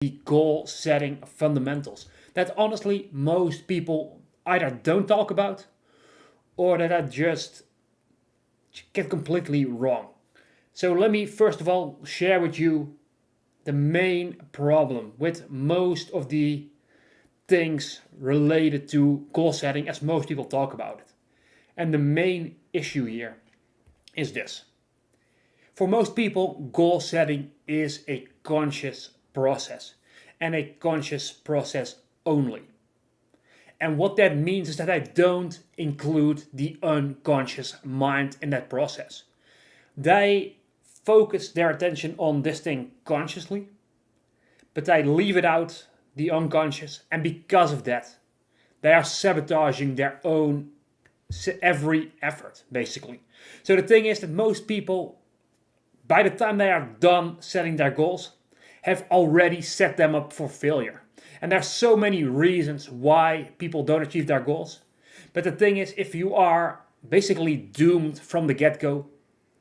the goal setting fundamentals that honestly most people either don't talk about or that are just get completely wrong. So let me first of all share with you the main problem with most of the things related to goal setting as most people talk about it. And the main issue here is this. For most people, goal setting is a conscious process and a conscious process only. And what that means is that I don't include the unconscious mind in that process. They focus their attention on this thing consciously, but they leave it out, the unconscious, and because of that, they are sabotaging their own every effort, basically. So the thing is that most people, by the time they are done setting their goals, have already set them up for failure. And there's so many reasons why people don't achieve their goals. But the thing is, if you are basically doomed from the get-go,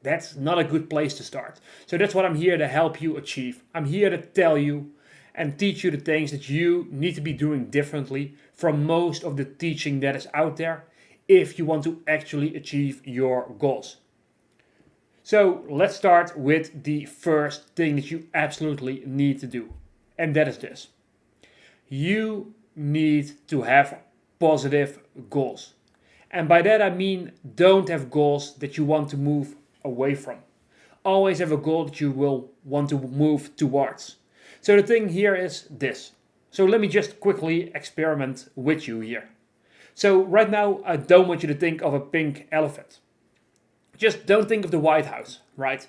that's not a good place to start. So that's what I'm here to help you achieve. I'm here to tell you and teach you the things that you need to be doing differently from most of the teaching that is out there if you want to actually achieve your goals. So let's start with the first thing that you absolutely need to do. And that is this. You need to have positive goals. And by that I mean don't have goals that you want to move away from. Always have a goal that you will want to move towards. So the thing here is this. So let me just quickly experiment with you here. So right now I don't want you to think of a pink elephant. Just don't think of the White House, right?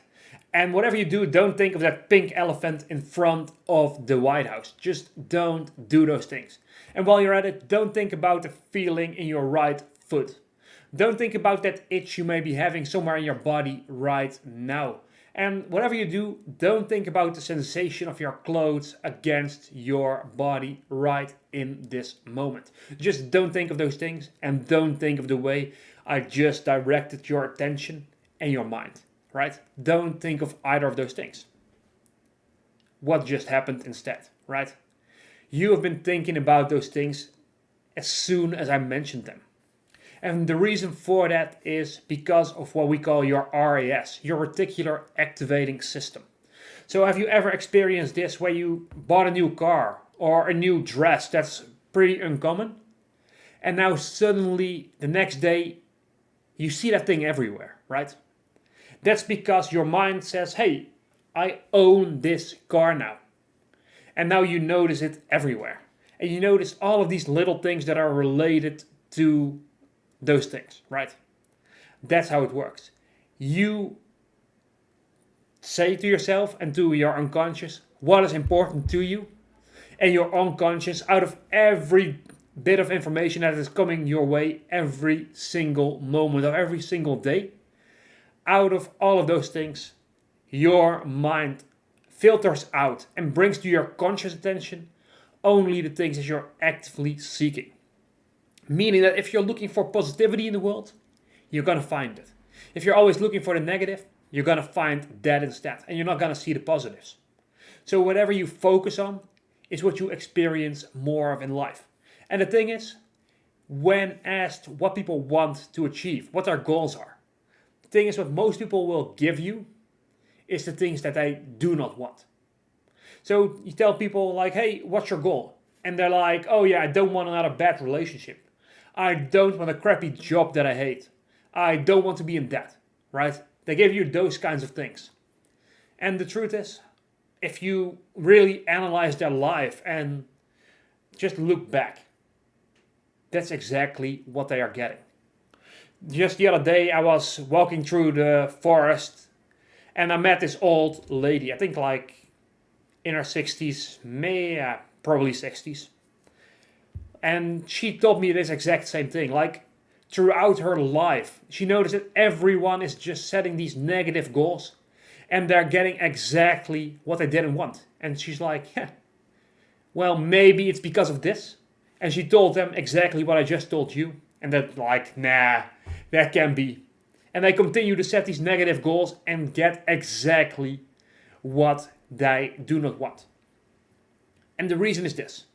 And whatever you do, don't think of that pink elephant in front of the White House. Just don't do those things. And while you're at it, don't think about the feeling in your right foot. Don't think about that itch you may be having somewhere in your body right now. And whatever you do, don't think about the sensation of your clothes against your body right in this moment. Just don't think of those things and don't think of the way I just directed your attention and your mind, right? Don't think of either of those things. What just happened instead, right? You have been thinking about those things as soon as I mentioned them. And the reason for that is because of what we call your RAS, your reticular activating system. So have you ever experienced this where you bought a new car or a new dress that's pretty uncommon? And now suddenly the next day you see that thing everywhere, right? That's because your mind says, hey, I own this car now. And now you notice it everywhere. And you notice all of these little things that are related to those things, right? That's how it works. You say to yourself and to your unconscious what is important to you, and your unconscious, out of every bit of information that is coming your way every single moment of every single day, out of all of those things, your mind filters out and brings to your conscious attention only the things that you're actively seeking. Meaning that if you're looking for positivity in the world, you're going to find it. If you're always looking for the negative, you're going to find that instead. And you're not going to see the positives. So whatever you focus on is what you experience more of in life. And the thing is, when asked what people want to achieve, what their goals are, the thing is what most people will give you is the things that they do not want. So you tell people like, hey, what's your goal? And they're like, oh yeah, I don't want another bad relationship. I don't want a crappy job that I hate. I don't want to be in debt, right? They give you those kinds of things. And the truth is, if you really analyze their life and just look back, that's exactly what they are getting. Just the other day, I was walking through the forest and I met this old lady, I think like in her 60s, probably 60s. And she told me this exact same thing. Like throughout her life, she noticed that everyone is just setting these negative goals and they're getting exactly what they didn't want. And she's like, yeah, well, maybe it's because of this. And she told them exactly what I just told you. And they're like, nah, that can't be. And they continue to set these negative goals and get exactly what they do not want. And the reason is this.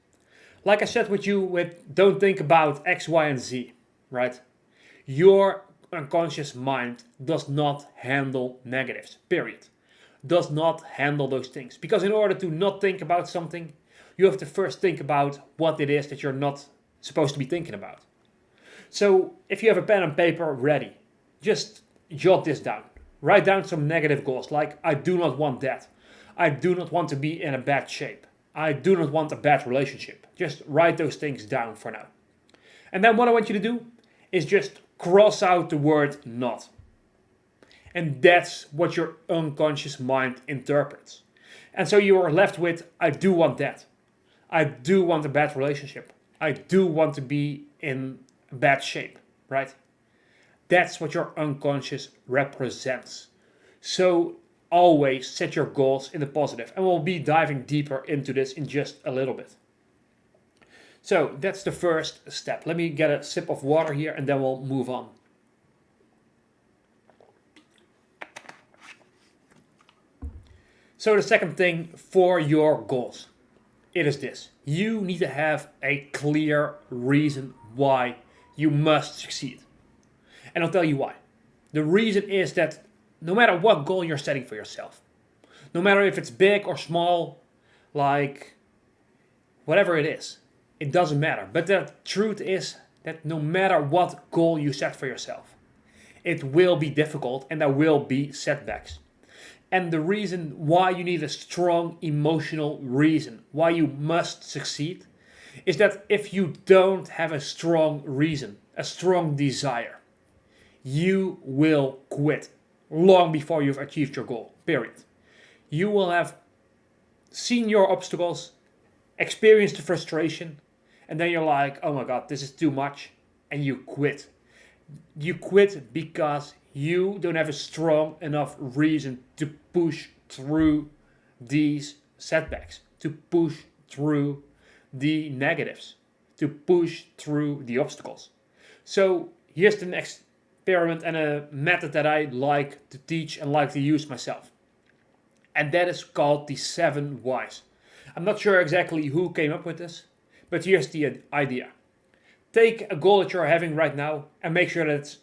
Like I said with don't think about X, Y, and Z, right? Your unconscious mind does not handle negatives, period. Does not handle those things. Because in order to not think about something, you have to first think about what it is that you're not supposed to be thinking about. So if you have a pen and paper ready, just jot this down. Write down some negative goals like I do not want that. I do not want to be in a bad shape. I do not want a bad relationship. Just write those things down for now. And then what I want you to do is just cross out the word not. And that's what your unconscious mind interprets. And so you are left with, I do want that. I do want a bad relationship. I do want to be in bad shape, right? That's what your unconscious represents. So always set your goals in the positive. And we'll be diving deeper into this in just a little bit. So that's the first step. Let me get a sip of water here and then we'll move on. So the second thing for your goals, it is this. You need to have a clear reason why you must succeed. And I'll tell you why. The reason is that no matter what goal you're setting for yourself, no matter if it's big or small, like whatever it is, it doesn't matter. But the truth is that no matter what goal you set for yourself, it will be difficult and there will be setbacks. And the reason why you need a strong emotional reason why you must succeed is that if you don't have a strong reason, a strong desire, you will quit long before you've achieved your goal, period. You will have seen your obstacles, experienced the frustration, and then you're like, oh my God, this is too much, and you quit. You quit because you don't have a strong enough reason to push through these setbacks, to push through the negatives, to push through the obstacles. So here's the next experiment and a method that I like to teach and like to use myself. And that is called the 7 whys. I'm not sure exactly who came up with this, but here's the idea. Take a goal that you're having right now and make sure that it's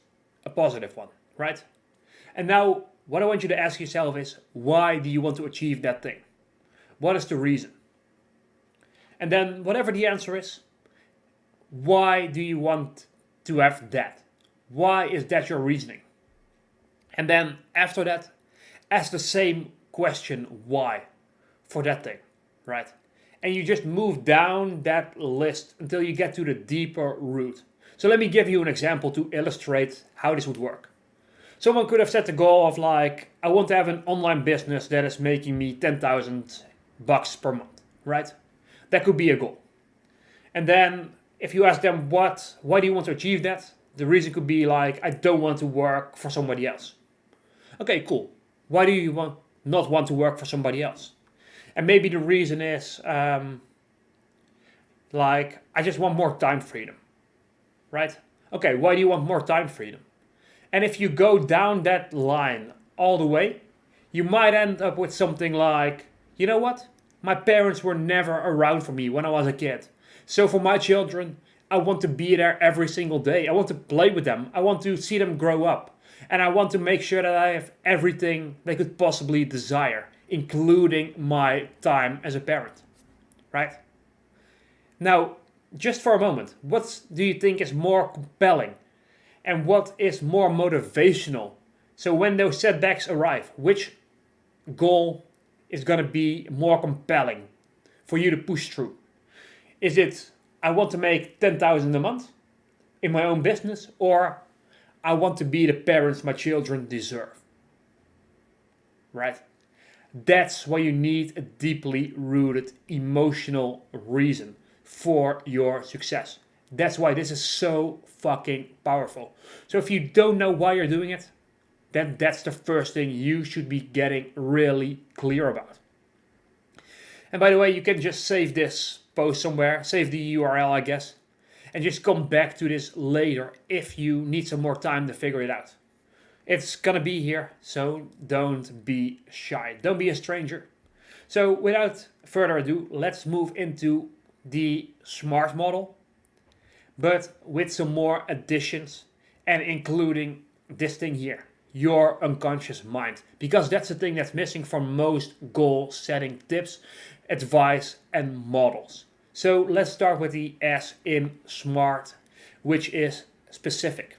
a positive one, right? And now what I want you to ask yourself is, why do you want to achieve that thing? What is the reason? And then whatever the answer is, why do you want to have that? Why is that your reasoning? And then after that, ask the same question, why, for that thing, right? And you just move down that list until you get to the deeper root. So let me give you an example to illustrate how this would work. Someone could have set the goal of like, I want to have an online business that is making me $10,000 per month, right? That could be a goal. And then if you ask them why do you want to achieve that? The reason could be like, I don't want to work for somebody else. Okay, cool. Why do you not want to work for somebody else? And maybe the reason is like, I just want more time freedom, right? Okay, why do you want more time freedom? And if you go down that line all the way, you might end up with something like, you know what? My parents were never around for me when I was a kid. So for my children, I want to be there every single day. I want to play with them. I want to see them grow up. And I want to make sure that I have everything they could possibly desire, including my time as a parent, right? Now, just for a moment, what do you think is more compelling? And what is more motivational? So when those setbacks arrive, which goal is going to be more compelling for you to push through? Is it, I want to make 10,000 a month in my own business, or I want to be the parents my children deserve? Right? That's why you need a deeply rooted emotional reason for your success. That's why this is so fucking powerful. So if you don't know why you're doing it, then that's the first thing you should be getting really clear about. And by the way, you can just save this post somewhere, save the URL, I guess, and just come back to this later if you need some more time to figure it out. It's gonna be here, so don't be shy. Don't be a stranger. So without further ado, let's move into the SMART model, but with some more additions and including this thing here, your unconscious mind, because that's the thing that's missing from most goal setting tips, advice, and models. So let's start with the S in SMART, which is specific.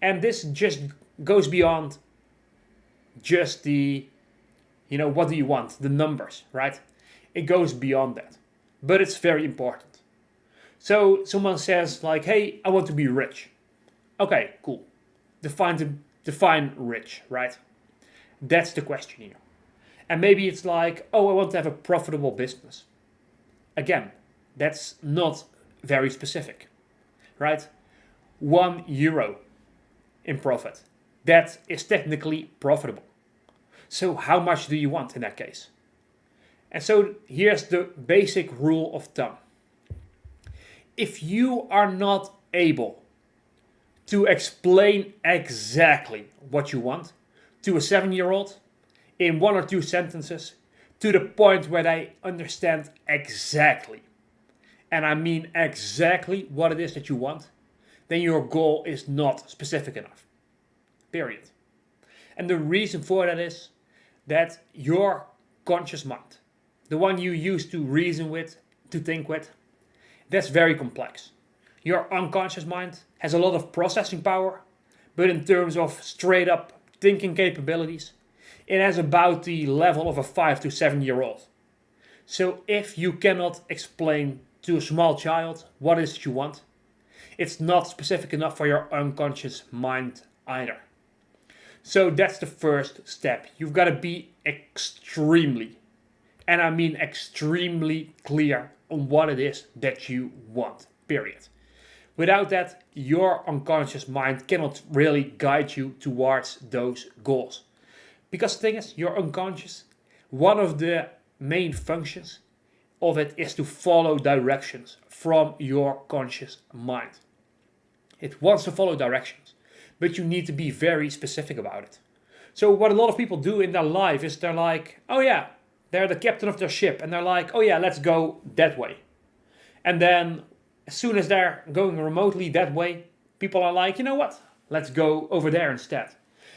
And this just goes beyond just the, what do you want, the numbers, right? It goes beyond that, but it's very important. So someone says like, hey, I want to be rich. Okay, cool. Define rich, right? That's the question here. And maybe it's like, oh, I want to have a profitable business. Again, that's not very specific, right? €1 in profit. That is technically profitable. So how much do you want in that case? And so here's the basic rule of thumb. If you are not able to explain exactly what you want to a 7-year-old in 1 or 2 sentences to the point where they understand exactly, and I mean exactly what it is that you want, then your goal is not specific enough. Period. And the reason for that is that your conscious mind, the one you use to reason with, to think with, that's very complex. Your unconscious mind has a lot of processing power, but in terms of straight up thinking capabilities, it has about the level of a 5 to 7-year-old. So if you cannot explain to a small child what it is that you want, it's not specific enough for your unconscious mind either. So that's the first step. You've got to be extremely, and I mean extremely clear on what it is that you want, period. Without that, your unconscious mind cannot really guide you towards those goals. Because the thing is, your unconscious, one of the main functions of it is to follow directions from your conscious mind. It wants to follow directions, but you need to be very specific about it. So what a lot of people do in their life is they're like, oh yeah, they're the captain of their ship, and they're like, oh yeah, let's go that way. And then as soon as they're going remotely that way, people are like, you know what, let's go over there instead.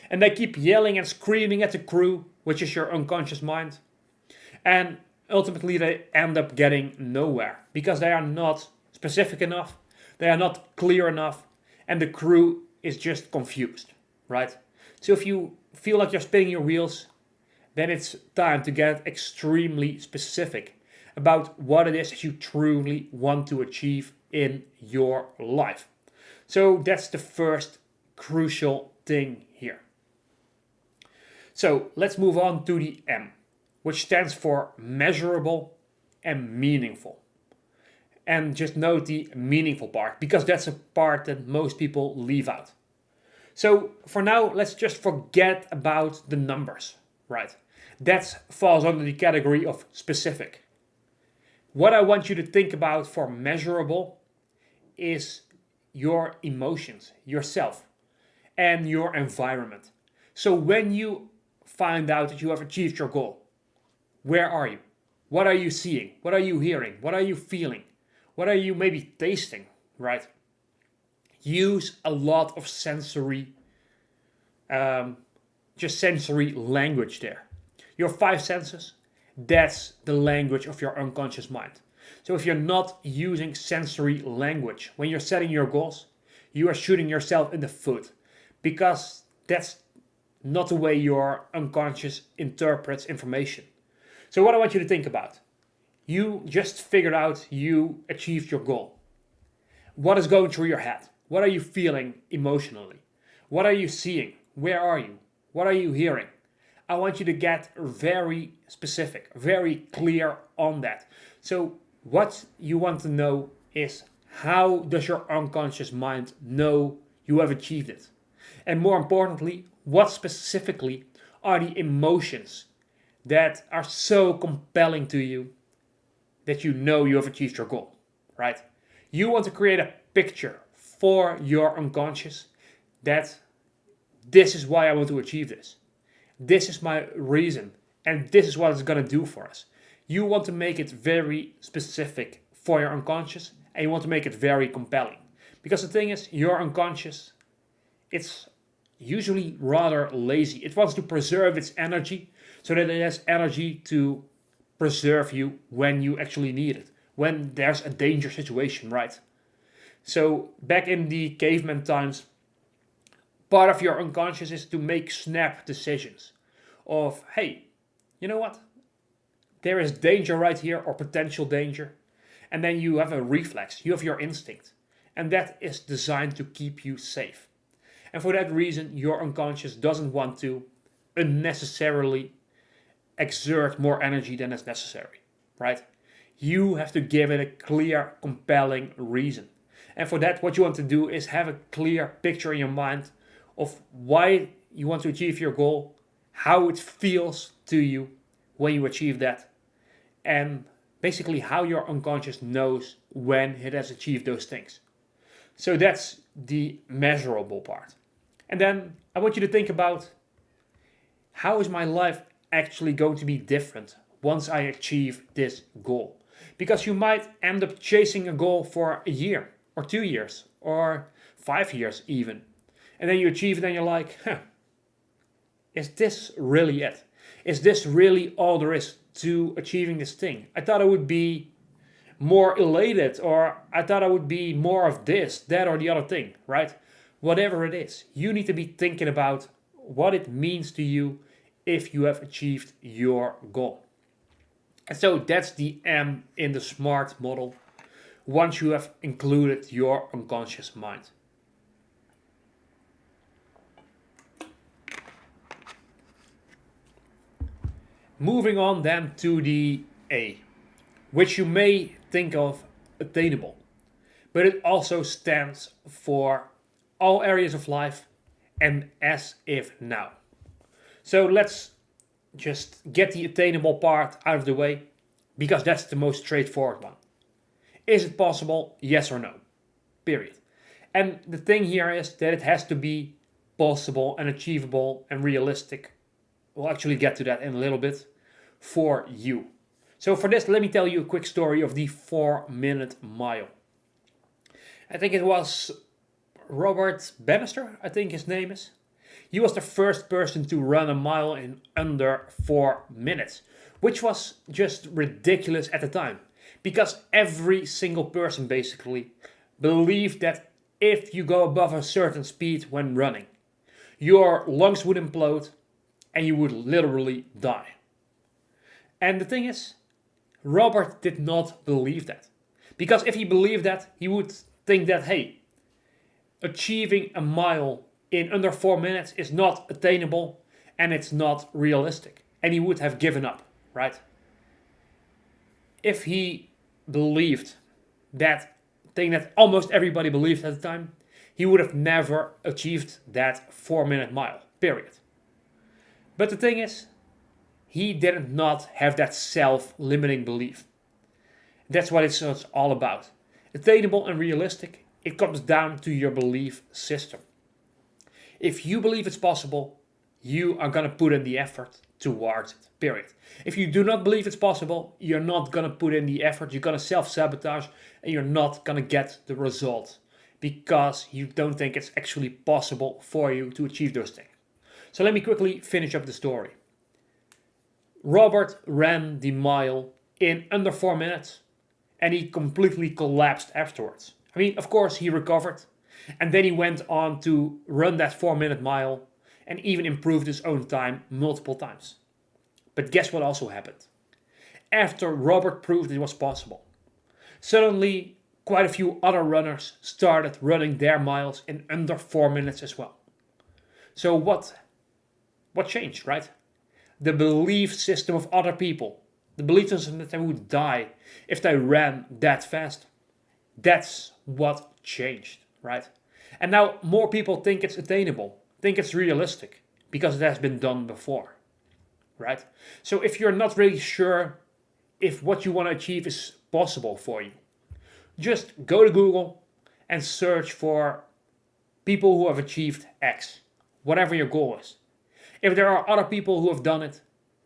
And they keep yelling and screaming at the crew, which is your unconscious mind. And ultimately they end up getting nowhere because they are not specific enough, they are not clear enough, and the crew is just confused, right? So if you feel like you're spinning your wheels, then it's time to get extremely specific about what it is you truly want to achieve in your life. So that's the first crucial thing here. So let's move on to the M, which stands for measurable and meaningful. And just note the meaningful part, because that's a part that most people leave out. So for now, let's just forget about the numbers, right? That falls under the category of specific. What I want you to think about for measurable is your emotions, yourself, and your environment. So when you find out that you have achieved your goal, where are you? What are you seeing? What are you hearing? What are you feeling? What are you maybe tasting, right? Use a lot of sensory language there. Your 5 senses, that's the language of your unconscious mind. So if you're not using sensory language when you're setting your goals, you are shooting yourself in the foot, because that's not the way your unconscious interprets information. So what I want you to think about, you just figured out you achieved your goal. What is going through your head? What are you feeling emotionally? What are you seeing? Where are you? What are you hearing? I want you to get very specific, very clear on that. So what you want to know is, how does your unconscious mind know you have achieved it? And more importantly, what specifically are the emotions that are so compelling to you that you know you have achieved your goal, right? You want to create a picture for your unconscious that this is why I want to achieve this. This is my reason. And this is what it's going to do for us. You want to make it very specific for your unconscious, and you want to make it very compelling. Because the thing is, your unconscious, it's usually rather lazy. It wants to preserve its energy so that it has energy to preserve you when you actually need it, when there's a danger situation, right? So back in the caveman times, part of your unconscious is to make snap decisions of, hey, you know what? There is danger right here, or potential danger. And then you have a reflex, you have your instinct. And that is designed to keep you safe. And for that reason, your unconscious doesn't want to unnecessarily exert more energy than is necessary, right? You have to give it a clear, compelling reason. And for that, what you want to do is have a clear picture in your mind of why you want to achieve your goal, how it feels to you when you achieve that, and basically how your unconscious knows when it has achieved those things. So that's the measurable part. And then I want you to think about, how is my life actually going to be different once I achieve this goal? Because you might end up chasing a goal for a year, or 2 years, or 5 years even. And then you achieve it and you're like, is this really it? Is this really all there is to achieving this thing? I thought I would be more elated, or I thought I would be more of this, that, or the other thing, right? Whatever it is, you need to be thinking about what it means to you if you have achieved your goal. And so that's the M in the SMART model, once you have included your unconscious mind. Moving on then to the A, which you may think of attainable, but it also stands for all areas of life and as if now. So let's just get the attainable part out of the way, because that's the most straightforward one. Is it possible? Yes or no? Period. And the thing here is that it has to be possible and achievable and realistic. We'll actually get to that in a little bit, for you. So for this, let me tell you a quick story of the 4-minute mile. I think it was Robert Bannister, I think his name is. He was the first person to run a mile in under 4 minutes, which was just ridiculous at the time, because every single person basically believed that if you go above a certain speed when running, your lungs would implode and you would literally die. And the thing is, Robert did not believe that. Because if he believed that, he would think that, hey, achieving a mile in under 4 minutes is not attainable and it's not realistic. And he would have given up, right? If he believed that thing that almost everybody believed at the time, he would have never achieved that 4-minute mile, period. But the thing is, he did not have that self-limiting belief. That's what it's all about. Attainable and realistic, it comes down to your belief system. If you believe it's possible, you are going to put in the effort towards it, period. If you do not believe it's possible, you're not going to put in the effort, you're going to self-sabotage, and you're not going to get the result, because you don't think it's actually possible for you to achieve those things. So let me quickly finish up the story. Robert ran the mile in under 4 minutes, and he completely collapsed afterwards. I mean, of course, he recovered, and then he went on to run that 4-minute mile and even improved his own time multiple times. But guess what also happened? After Robert proved it was possible, suddenly quite a few other runners started running their miles in under 4 minutes as well. So what changed, right? The belief system of other people, the belief system that they would die if they ran that fast. That's what changed, right? And now more people think it's attainable, think it's realistic, because it has been done before, right? So if you're not really sure if what you want to achieve is possible for you, just go to Google and search for people who have achieved X, whatever your goal is. If there are other people who have done it,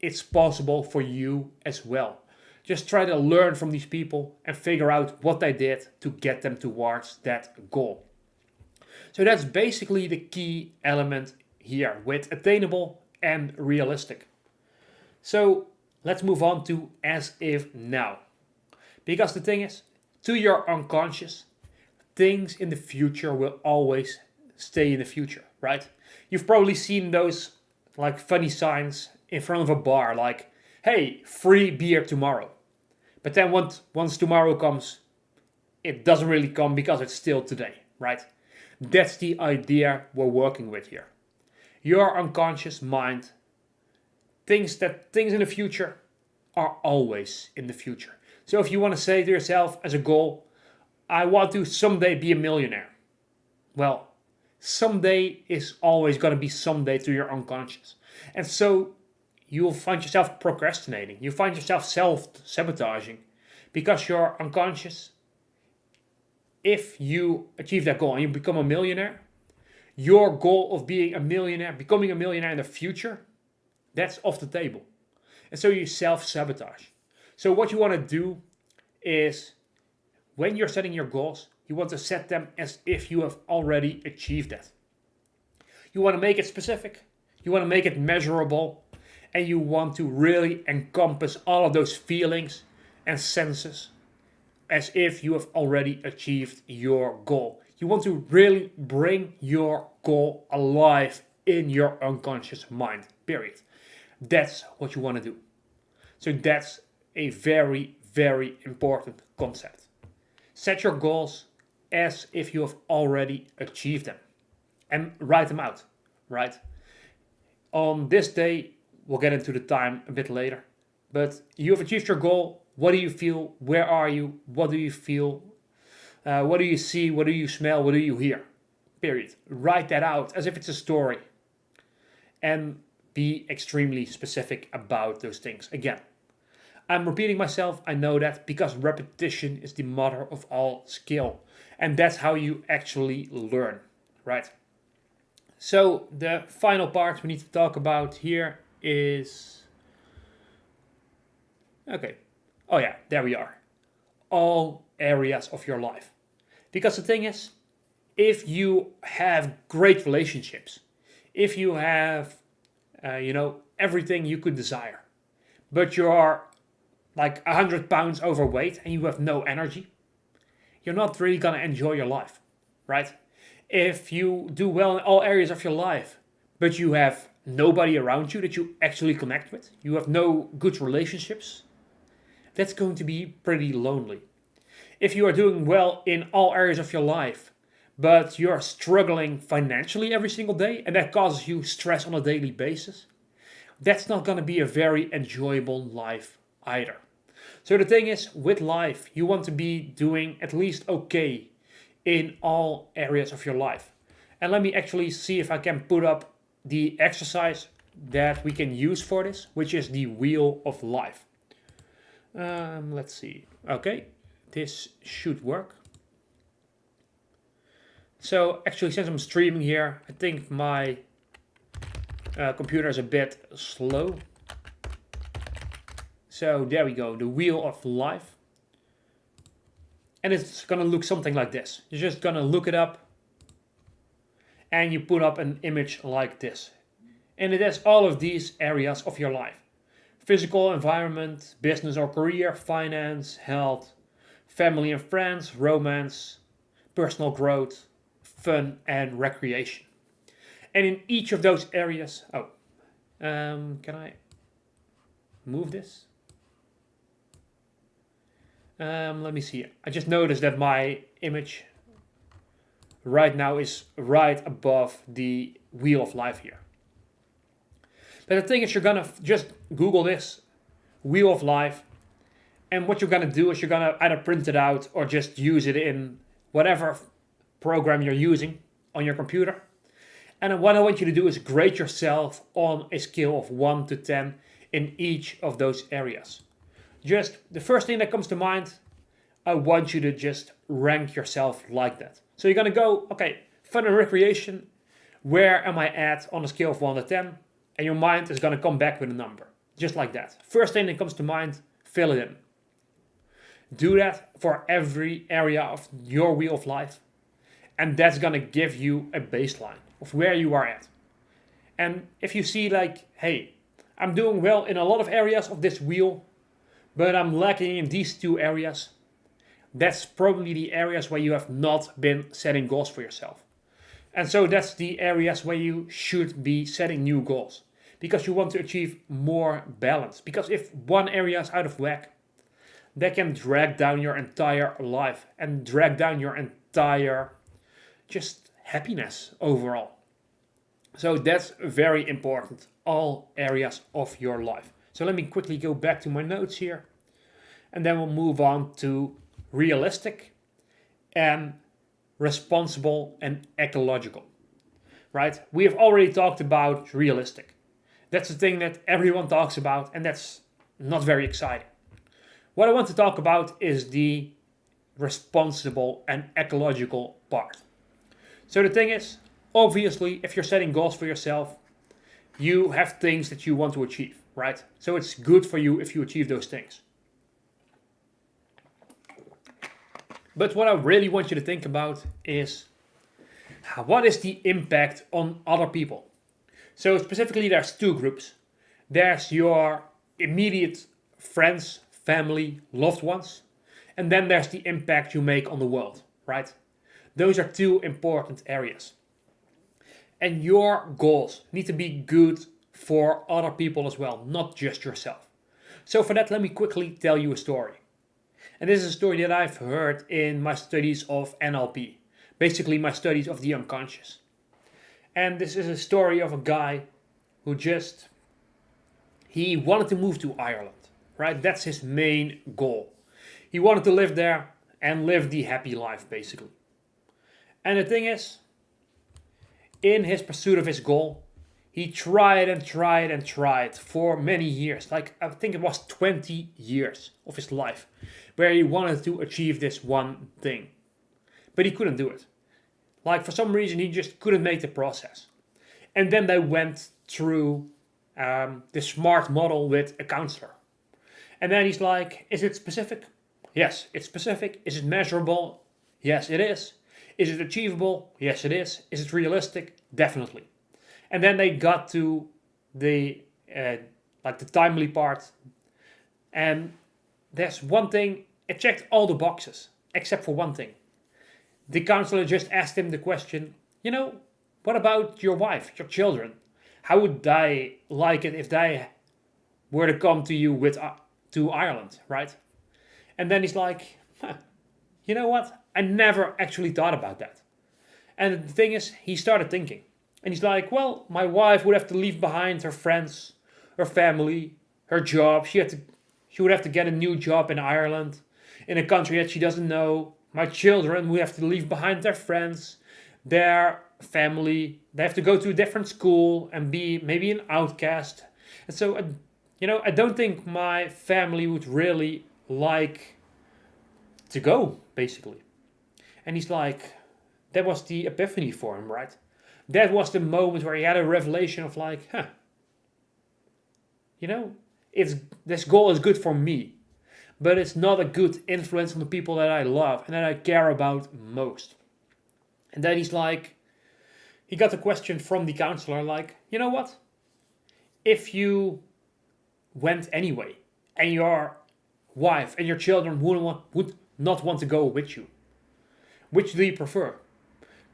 it's possible for you as well. Just try to learn from these people and figure out what they did to get them towards that goal. So that's basically the key element here with attainable and realistic. So let's move on to as if now. Because the thing is, to your unconscious, things in the future will always stay in the future, right? You've probably seen those like funny signs in front of a bar like, hey, free beer tomorrow. But then once tomorrow comes, it doesn't really come because it's still today, right? That's the idea we're working with here. Your unconscious mind thinks that things in the future are always in the future. So if you want to say to yourself as a goal, I want to someday be a millionaire. Well, someday is always going to be someday to your unconscious. And so you'll find yourself procrastinating. You find yourself self-sabotaging because your unconscious, if you achieve that goal and you become a millionaire, your goal of being a millionaire, becoming a millionaire in the future, that's off the table. And so you self-sabotage. So what you want to do is, when you're setting your goals, you want to set them as if you have already achieved that. You want to make it specific. You want to make it measurable. And you want to really encompass all of those feelings and senses as if you have already achieved your goal. You want to really bring your goal alive in your unconscious mind, period. That's what you want to do. So that's a very, very important concept. Set your goals as if you have already achieved them and write them out, right? On this day, we'll get into the time a bit later, but you have achieved your goal. What do you feel? Where are you? What do you feel? What do you see? What do you smell? What do you hear? Period. Write that out as if it's a story. And be extremely specific about those things. Again, I'm repeating myself, I know that, because repetition is the mother of all skill. And that's how you actually learn, right? So the final part we need to talk about here is... Okay. Oh yeah, there we are. All areas of your life. Because the thing is, if you have great relationships, if you have, everything you could desire, but you are like 100 pounds overweight and you have no energy, you're not really going to enjoy your life, right? If you do well in all areas of your life, but you have nobody around you that you actually connect with, you have no good relationships, that's going to be pretty lonely. If you are doing well in all areas of your life, but you're struggling financially every single day, and that causes you stress on a daily basis, that's not going to be a very enjoyable life either. So the thing is, with life, you want to be doing at least okay in all areas of your life. And let me actually see if I can put up the exercise that we can use for this, which is the wheel of life. Let's see. Okay, this should work. So actually, since I'm streaming here, I think my computer is a bit slow. So there we go, the wheel of life. And it's gonna look something like this. You're just gonna look it up and you put up an image like this. And it has all of these areas of your life. Physical environment, business or career, finance, health, family and friends, romance, personal growth, fun and recreation. And in each of those areas, can I move this? Let me see. I just noticed that my image right now is right above the wheel of life here. But the thing is, you're gonna just Google this, wheel of life, and what you're gonna do is you're gonna either print it out or just use it in whatever program you're using on your computer. And what I want you to do is grade yourself on a scale of 1 to 10 in each of those areas. Just the first thing that comes to mind, I want you to just rank yourself like that. So you're gonna go, okay, fun and recreation, where am I at on a scale of 1 to 10? And your mind is gonna come back with a number. Just like that. First thing that comes to mind, fill it in. Do that for every area of your wheel of life. And that's gonna give you a baseline of where you are at. And if you see like, hey, I'm doing well in a lot of areas of this wheel, but I'm lacking in these two areas, that's probably the areas where you have not been setting goals for yourself. And so that's the areas where you should be setting new goals, because you want to achieve more balance. Because if one area is out of whack, that can drag down your entire life and drag down your entire just happiness overall. So that's very important, all areas of your life. So let me quickly go back to my notes here, and then we'll move on to realistic and responsible and ecological, right? We have already talked about realistic. That's the thing that everyone talks about, and that's not very exciting. What I want to talk about is the responsible and ecological part. So the thing is, obviously, if you're setting goals for yourself, you have things that you want to achieve, right? So it's good for you if you achieve those things. But what I really want you to think about is, what is the impact on other people? So specifically, there's two groups. There's your immediate friends, family, loved ones, and then there's the impact you make on the world, right? Those are two important areas. And your goals need to be good for other people as well, not just yourself. So for that, let me quickly tell you a story. And this is a story that I've heard in my studies of NLP, basically my studies of the unconscious. And this is a story of a guy who he wanted to move to Ireland, right? That's his main goal. He wanted to live there and live the happy life, basically. And the thing is, in his pursuit of his goal, he tried and tried and tried for many years. Like, I think it was 20 years of his life, where he wanted to achieve this one thing. But he couldn't do it. Like, for some reason, he just couldn't make the process. And then they went through the S.M.A.R.T model with a counselor. And then he's like, is it specific? Yes, it's specific. Is it measurable? Yes, it is. Is it achievable? Yes, it is. Is it realistic? Definitely. And then they got to the timely part. And there's one thing, it checked all the boxes, except for one thing. The counselor just asked him the question, what about your wife, your children? How would they like it if they were to come to you to Ireland, right? And then he's like, you know what? I never actually thought about that. And the thing is, he started thinking. And he's like, well, my wife would have to leave behind her friends, her family, her job. She would have to get a new job in Ireland, in a country that she doesn't know. My children would have to leave behind their friends, their family. They have to go to a different school and be maybe an outcast. And so, I don't think my family would really like to go, basically. And he's like, that was the epiphany for him, right? That was the moment where he had a revelation of like, this goal is good for me, but it's not a good influence on the people that I love and that I care about most. And then he got a question from the counselor like, you know what? If you went anyway and your wife and your children would not want to go with you, which do you prefer?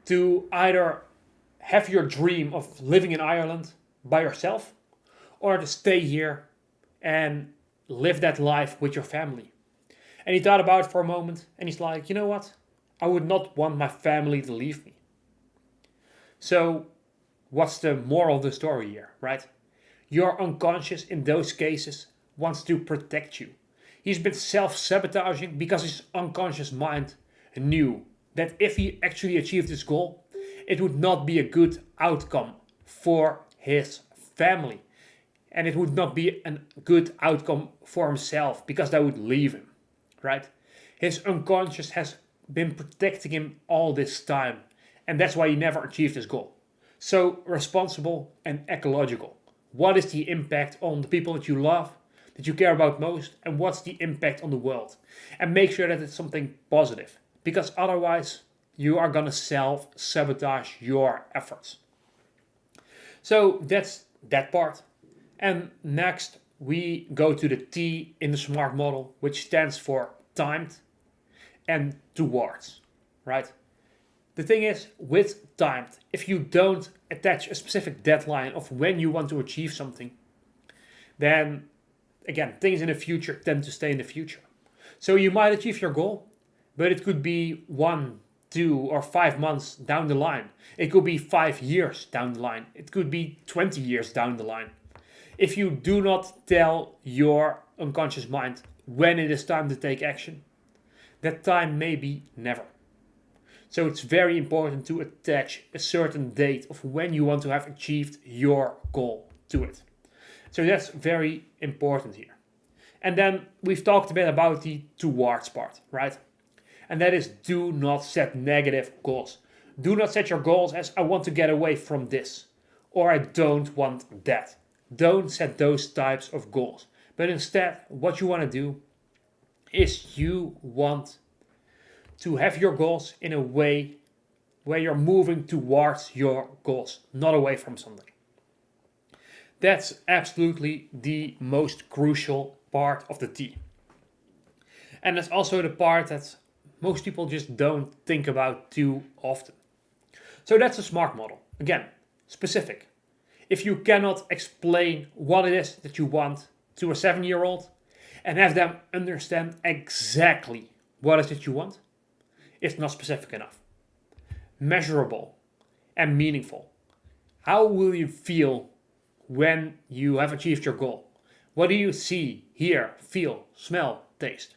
To either have your dream of living in Ireland by yourself, or to stay here and live that life with your family? And he thought about it for a moment, and he's like, you know what? I would not want my family to leave me. So, what's the moral of the story here, right? Your unconscious in those cases wants to protect you. He's been self-sabotaging because his unconscious mind knew that if he actually achieved his goal, it would not be a good outcome for his family. And it would not be a good outcome for himself because they would leave him, right? His unconscious has been protecting him all this time. And that's why he never achieved his goal. So responsible and ecological. What is the impact on the people that you love, that you care about most, and what's the impact on the world? And make sure that it's something positive, because otherwise you are going to self-sabotage your efforts. So that's that part. And next we go to the T in the SMART model, which stands for timed and towards, right? The thing is, with timed, if you don't attach a specific deadline of when you want to achieve something, then again, things in the future tend to stay in the future. So you might achieve your goal, but it could be 1, 2, or 5 months down the line. It could be 5 years down the line. It could be 20 years down the line. If you do not tell your unconscious mind when it is time to take action, that time may be never. So it's very important to attach a certain date of when you want to have achieved your goal to it. So that's very important here. And then we've talked a bit about the towards part, right? And that is, do not set negative goals. Do not set your goals as I want to get away from this, or I don't want that. Don't set those types of goals. But instead, what you want to do is you want to have your goals in a way where you're moving towards your goals, not away from something. That's absolutely the most crucial part of the T. And that's also the part that most people just don't think about too often. So that's a SMART model. Again, specific. If you cannot explain what it is that you want to a 7-year-old and have them understand exactly what it is that you want, it's not specific enough. Measurable and meaningful. How will you feel when you have achieved your goal? What do you see, hear, feel, smell, taste?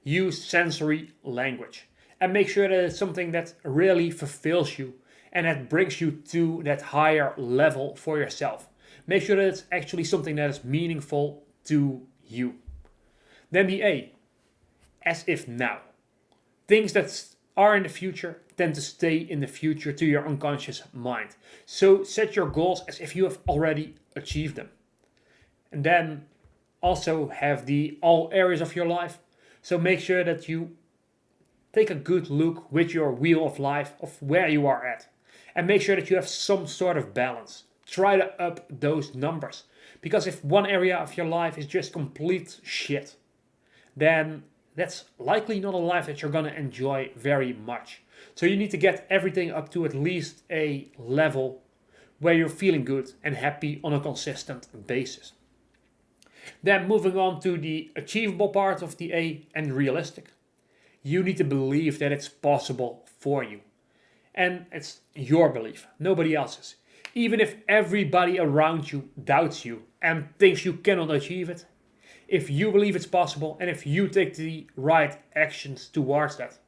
Use sensory language and make sure that it's something that really fulfills you and that brings you to that higher level for yourself. Make sure that it's actually something that is meaningful to you. Then the A, as if now. Things that are in the future tend to stay in the future to your unconscious mind. So set your goals as if you have already achieved them. And then also have the all areas of your life. So make sure that you take a good look with your wheel of life of where you are at. And make sure that you have some sort of balance. Try to up those numbers. Because if one area of your life is just complete shit, then that's likely not a life that you're going to enjoy very much. So you need to get everything up to at least a level where you're feeling good and happy on a consistent basis. Then moving on to the achievable part of the A and realistic. You need to believe that it's possible for you. And it's your belief, nobody else's. Even if everybody around you doubts you and thinks you cannot achieve it, if you believe it's possible and if you take the right actions towards that,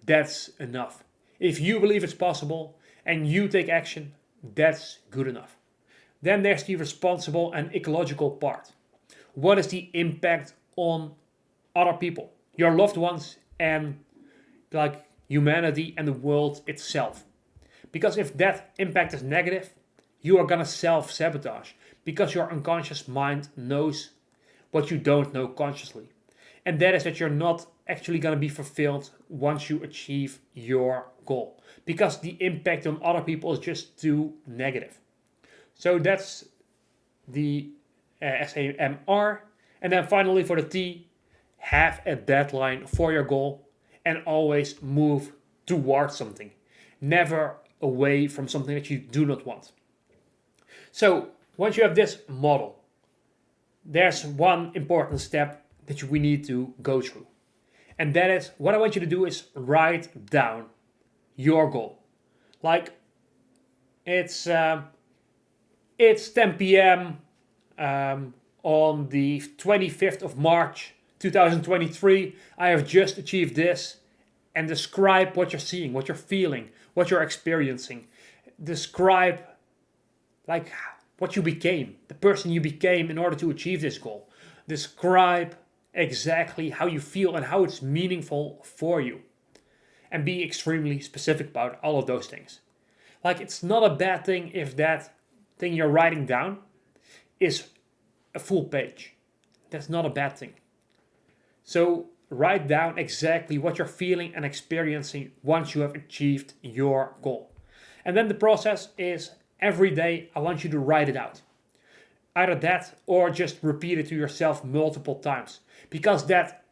that's enough. If you believe it's possible and you take action, that's good enough. Then there's the responsible and ecological part. What is the impact on other people, your loved ones, and like humanity and the world itself? Because if that impact is negative, you are gonna self-sabotage because your unconscious mind knows what you don't know consciously. And that is that you're not actually going to be fulfilled once you achieve your goal. Because the impact on other people is just too negative. So that's the S.M.A.R.T. And then finally for the T, have a deadline for your goal and always move towards something. Never away from something that you do not want. So once you have this model, there's one important step that we need to go through. And that is, what I want you to do is write down your goal. Like, it's 10 p.m. On the 25th of March 2023. I have just achieved this. And describe what you're seeing, what you're feeling, what you're experiencing. Describe, like, what you became, the person you became in order to achieve this goal. Describe exactly how you feel and how it's meaningful for you. And be extremely specific about all of those things. Like, it's not a bad thing if that thing you're writing down is a full page. That's not a bad thing. So write down exactly what you're feeling and experiencing once you have achieved your goal. And then the process is every day I want you to write it out. Either that or just repeat it to yourself multiple times. Because that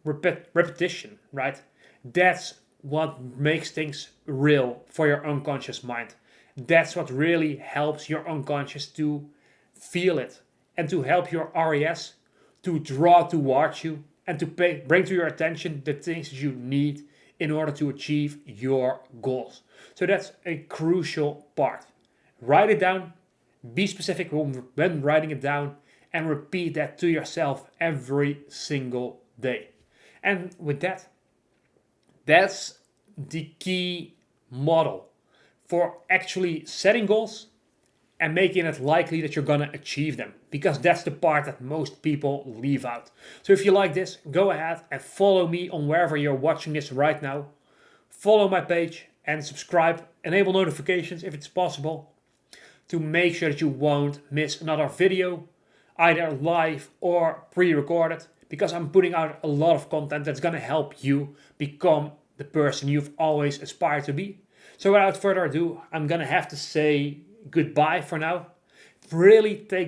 repetition, right? That's what makes things real for your unconscious mind. That's what really helps your unconscious to feel it and to help your RAS to draw towards you and to bring to your attention the things you need in order to achieve your goals. So that's a crucial part. Write it down, be specific when writing it down, and repeat that to yourself every single day. And with that, that's the key model for actually setting goals and making it likely that you're gonna achieve them, because that's the part that most people leave out. So if you like this, go ahead and follow me on wherever you're watching this right now. Follow my page and subscribe, enable notifications if it's possible, to make sure that you won't miss another video, either live or pre-recorded, because I'm putting out a lot of content that's gonna help you become the person you've always aspired to be. So without further ado, I'm gonna have to say goodbye for now. Really take this